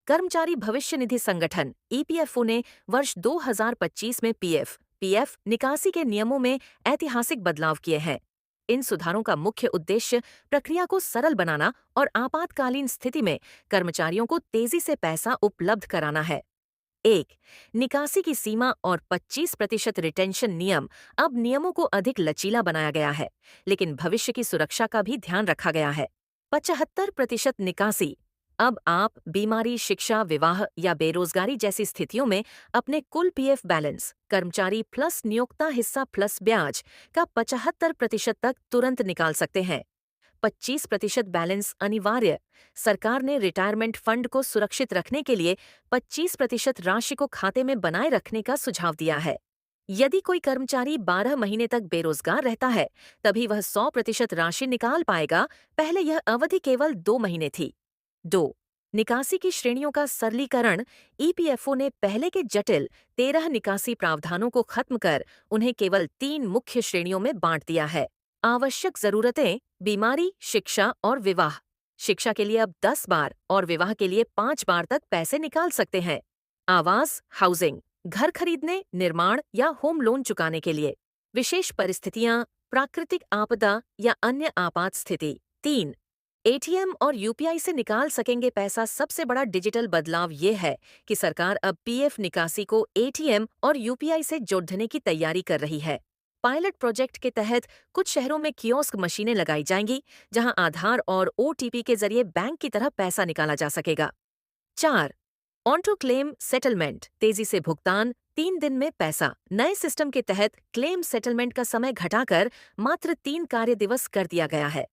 कर्मचारी भविष्य निधि संगठन ईपीएफओ ने वर्ष 2025 में पीएफ निकासी के नियमों में ऐतिहासिक बदलाव किए हैं। इन सुधारों का मुख्य उद्देश्य प्रक्रिया को सरल बनाना और आपातकालीन स्थिति में कर्मचारियों को तेजी से पैसा उपलब्ध कराना है। एक, निकासी की सीमा और 25% रिटेंशन नियम। अब नियमों को अधिक लचीला बनाया गया है, लेकिन भविष्य की सुरक्षा का भी ध्यान रखा गया है। 75% निकासी। अब आप बीमारी, शिक्षा, विवाह या बेरोजगारी जैसी स्थितियों में अपने कुल पीएफ बैलेंस, कर्मचारी प्लस नियोक्ता हिस्सा प्लस ब्याज का 75% तक तुरंत निकाल सकते हैं। 25% बैलेंस अनिवार्य। सरकार ने रिटायरमेंट फंड को सुरक्षित रखने के लिए 25% राशि को खाते में बनाए रखने का सुझाव दिया है। यदि कोई कर्मचारी 12 महीने तक बेरोजगार रहता है, तभी वह 100% राशि निकाल पाएगा। पहले यह अवधि केवल 2 महीने थी। 2, निकासी की श्रेणियों का सरलीकरण। ईपीएफओ ने पहले के जटिल 13 निकासी प्रावधानों को खत्म कर उन्हें केवल 3 मुख्य श्रेणियों में बांट दिया है। आवश्यक जरूरतें, बीमारी, शिक्षा और विवाह। शिक्षा के लिए अब 10 बार और विवाह के लिए 5 बार तक पैसे निकाल सकते हैं। आवास, हाउसिंग, घर खरीदने, निर्माण या होम लोन चुकाने के लिए। विशेष परिस्थितियां, प्राकृतिक आपदा या अन्य आपात स्थिति। 3, एटीएम और यूपीआई से निकाल सकेंगे पैसा। सबसे बड़ा डिजिटल बदलाव ये है कि सरकार अब पीएफ निकासी को एटीएम और यूपीआई से जोड़ने की तैयारी कर रही है। पायलट प्रोजेक्ट के तहत कुछ शहरों में कियोस्क मशीनें लगाई जाएंगी, जहां आधार और ओटीपी के जरिए बैंक की तरह पैसा निकाला जा सकेगा। 4, ऑन्टो क्लेम सेटलमेंट, तेजी से भुगतान, 3 दिन में पैसा। नए सिस्टम के तहत क्लेम सेटलमेंट का समय घटाकर मात्र 3 कार्य दिवस कर दिया गया है।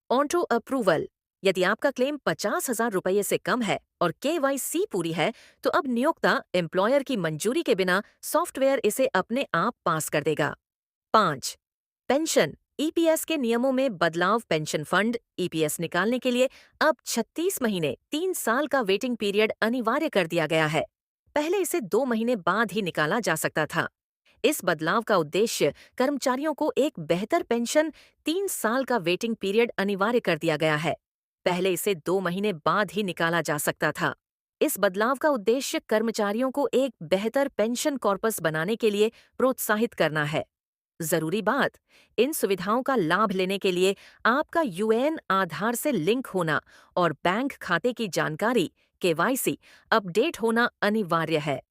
ऑन्टो अप्रूवल, यदि आपका क्लेम 50,000 रुपये से कम है और केवाईसी पूरी है, तो अब नियोक्ता एम्प्लॉयर की मंजूरी के बिना सॉफ्टवेयर इसे अपने आप पास कर देगा। 5, पेंशन ईपीएस के नियमों में बदलाव। पेंशन फंड ईपीएस निकालने के लिए अब 36 महीने 3 साल का वेटिंग पीरियड अनिवार्य कर दिया गया है। पहले इसे 2 महीने बाद ही निकाला जा सकता था। इस बदलाव का उद्देश्य कर्मचारियों को एक बेहतर पेंशन। 3 साल का वेटिंग पीरियड अनिवार्य कर दिया गया है। पहले इसे 2 महीने बाद ही निकाला जा सकता था। इस बदलाव का उद्देश्य कर्मचारियों को एक बेहतर पेंशन कॉर्पस बनाने के लिए प्रोत्साहित करना है। जरूरी बात, इन सुविधाओं का लाभ लेने के लिए आपका यूएएन आधार से लिंक होना और बैंक खाते की जानकारी केवाईसी अपडेट होना अनिवार्य है।